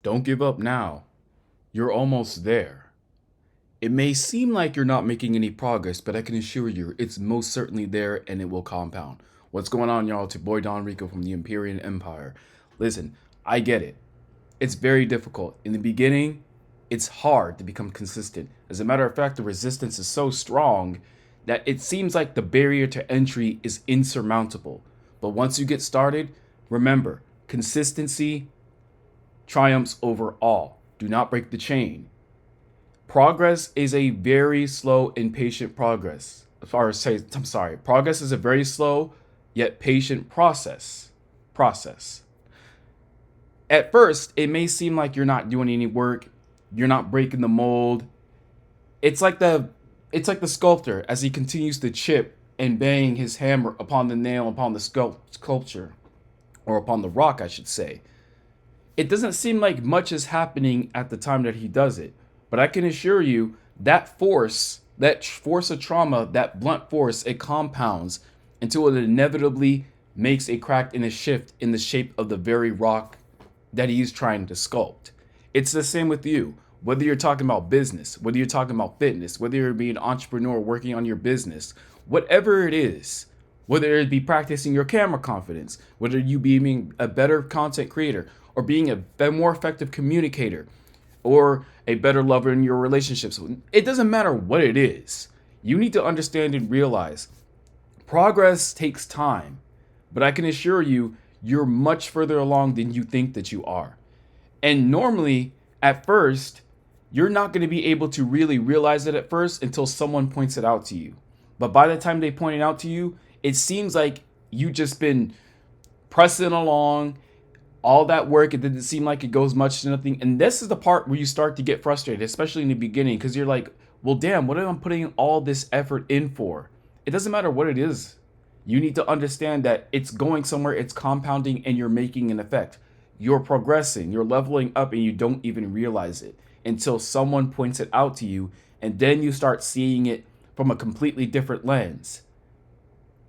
Don't give up now. You're almost there. It may seem like you're not making any progress, but I can assure you it's most certainly there and it will compound. What's going on, y'all? It's your boy Don Rico from the Imperial Empire. Listen, I get it. It's very difficult. In the beginning, it's hard to become consistent. As a matter of fact, the resistance is so strong that it seems like the barrier to entry is insurmountable. But once you get started, remember, consistency triumphs over all. Do not break the chain. Progress is a very slow and patient progress. Progress is a very slow yet patient process. At first, it may seem like you're not doing any work, you're not breaking the mold. It's like the sculptor as he continues to chip and bang his hammer upon the nail upon the sculpture, or upon the rock, I should say. It doesn't seem like much is happening at the time that he does it, but I can assure you that force of trauma, that blunt force, it compounds until it inevitably makes a crack and a shift in the shape of the very rock that he's trying to sculpt. It's the same with you. Whether you're talking about business, whether you're talking about fitness, whether you're being an entrepreneur working on your business, whatever it is, whether it be practicing your camera confidence, whether you being a better content creator or being a more effective communicator or a better lover in your relationships, it doesn't matter what it is. You need to understand and realize progress takes time, but I can assure you, you're much further along than you think that you are. And normally, at first, you're not going to be able to really realize it at first until someone points it out to you. But by the time they point it out to you, it seems like you just been pressing along all that work. It didn't seem like it goes much to nothing. And this is the part where you start to get frustrated, especially in the beginning, because you're like, well, damn, what am I putting all this effort in for? It doesn't matter what it is. You need to understand that it's going somewhere, it's compounding, and you're making an effect. You're progressing, you're leveling up, and you don't even realize it until someone points it out to you, and then you start seeing it from a completely different lens.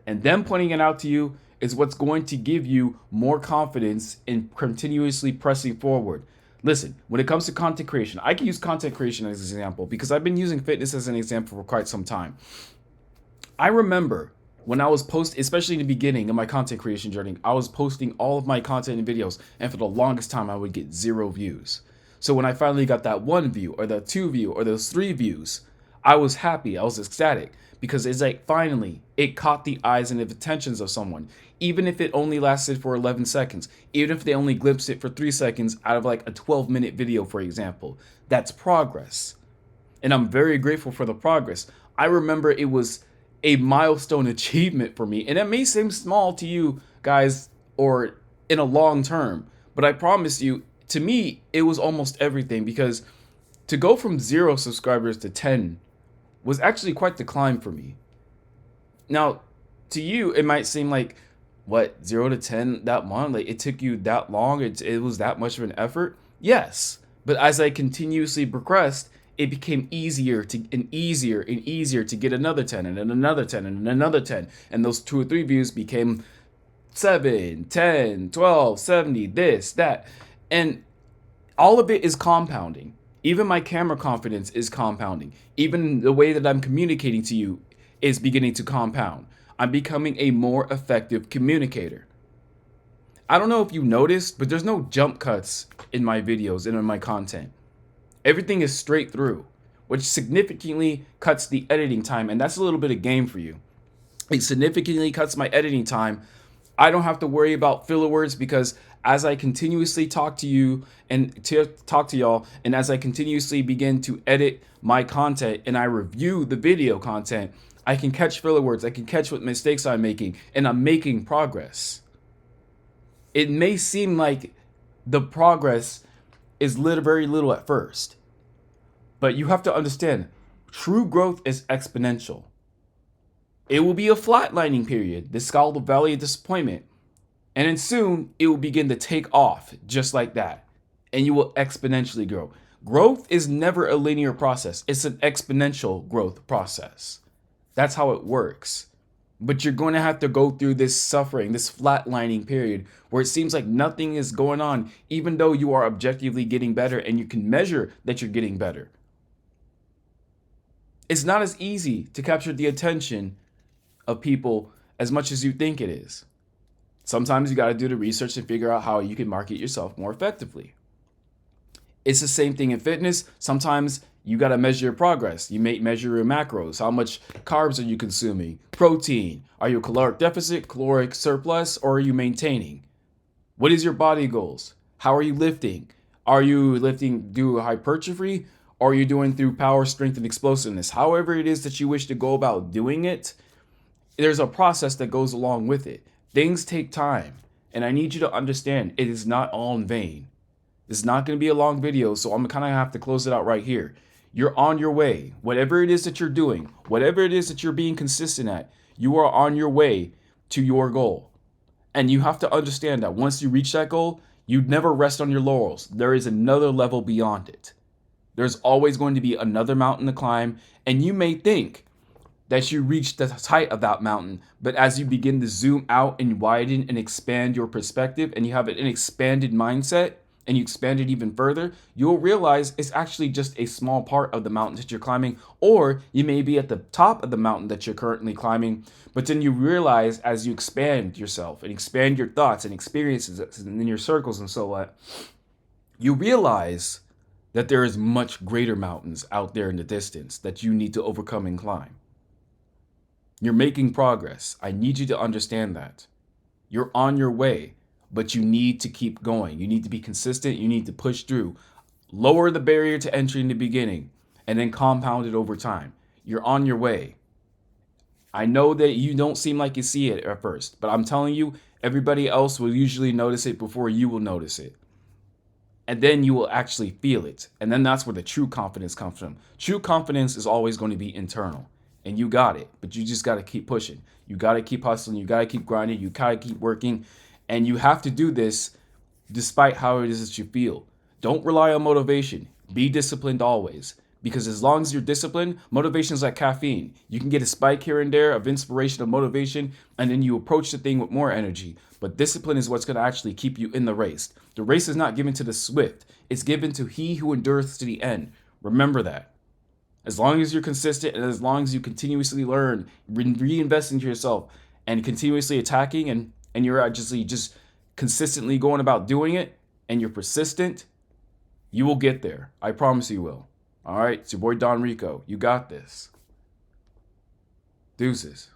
And them pointing it out to you is what's going to give you more confidence in continuously pressing forward. Listen, when it comes to content creation, I can use content creation as an example because I've been using fitness as an example for quite some time. I remember when I was especially in the beginning of my content creation journey, I was posting all of my content and videos, and for the longest time, I would get 0 views. So when I finally got that 1 view, or the 2 view, or those 3 views, I was happy, I was ecstatic, because it's like finally, it caught the eyes and the attentions of someone, even if it only lasted for 11 seconds, even if they only glimpsed it for 3 seconds out of like a 12-minute video, for example. That's progress. And I'm very grateful for the progress. I remember it was a milestone achievement for me. And it may seem small to you guys or in a long term, but I promise you, to me, it was almost everything, because to go from 0 subscribers to 10 was actually quite the climb for me. Now, to you, it might seem like, what, 0 to 10 that month? Like it took you that long? It was that much of an effort? Yes. But as I continuously progressed, it became easier and easier to get another 10 and then another 10 and another 10. And those 2 or 3 views became 7, 10, 12, 70, this, that. And all of it is compounding. Even my camera confidence is compounding. Even the way that I'm communicating to you is beginning to compound. I'm becoming a more effective communicator. I don't know if you noticed, but there's no jump cuts in my videos and in my content. Everything is straight through, which significantly cuts the editing time, and that's a little bit of game for you. It significantly cuts my editing time. I don't have to worry about filler words, because as I continuously talk to you and talk to y'all, and as I continuously begin to edit my content and I review the video content, I can catch filler words, I can catch what mistakes I'm making, and I'm making progress. It may seem like the progress is very little at first, but you have to understand, true growth is exponential. It will be a flatlining period, this called the valley of disappointment, and then soon it will begin to take off just like that, and you will exponentially grow. Growth is never a linear process, it's an exponential growth process. That's how it works. But you're going to have to go through this suffering, this flatlining period where it seems like nothing is going on, even though you are objectively getting better and you can measure that you're getting better. It's not as easy to capture the attention of people as much as you think it is. Sometimes you got to do the research and figure out how you can market yourself more effectively. It's the same thing in fitness. Sometimes you got to measure your progress. You may measure your macros. How much carbs are you consuming? Protein. Are you caloric deficit, caloric surplus, or are you maintaining? What is your body goals? How are you lifting? Are you lifting through hypertrophy? Or are you doing through power, strength, and explosiveness? However it is that you wish to go about doing it, there's a process that goes along with it. Things take time. And I need you to understand it is not all in vain. This is not going to be a long video, so I'm kind of have to close it out right here. You're on your way. Whatever it is that you're doing, whatever it is that you're being consistent at, you are on your way to your goal. And you have to understand that once you reach that goal, you never rest on your laurels. There is another level beyond it. There's always going to be another mountain to climb, and you may think that you reach the height of that mountain, but as you begin to zoom out and widen and expand your perspective, and you have an expanded mindset, and you expand it even further, you'll realize it's actually just a small part of the mountain that you're climbing, or you may be at the top of the mountain that you're currently climbing, but then you realize as you expand yourself and expand your thoughts and experiences in your circles and so on, you realize that there is much greater mountains out there in the distance that you need to overcome and climb. You're making progress. I need you to understand that. You're on your way, but you need to keep going. You need to be consistent. You need to push through. Lower the barrier to entry in the beginning and then compound it over time. You're on your way. I know that you don't seem like you see it at first, but I'm telling you, everybody else will usually notice it before you will notice it. And then you will actually feel it. And then that's where the true confidence comes from. True confidence is always going to be internal. And you got it, but you just got to keep pushing. You got to keep hustling. You got to keep grinding. You got to keep working. And you have to do this despite how it is that you feel. Don't rely on motivation. Be disciplined always. Because as long as you're disciplined, motivation is like caffeine. You can get a spike here and there of inspiration, of motivation, and then you approach the thing with more energy. But discipline is what's going to actually keep you in the race. The race is not given to the swift. It's given to he who endures to the end. Remember that. As long as you're consistent and as long as you continuously learn, reinvest into yourself and continuously attacking and you're actually just consistently going about doing it and you're persistent, you will get there. I promise you will. All right, it's your boy Don Rico. You got this. Deuces.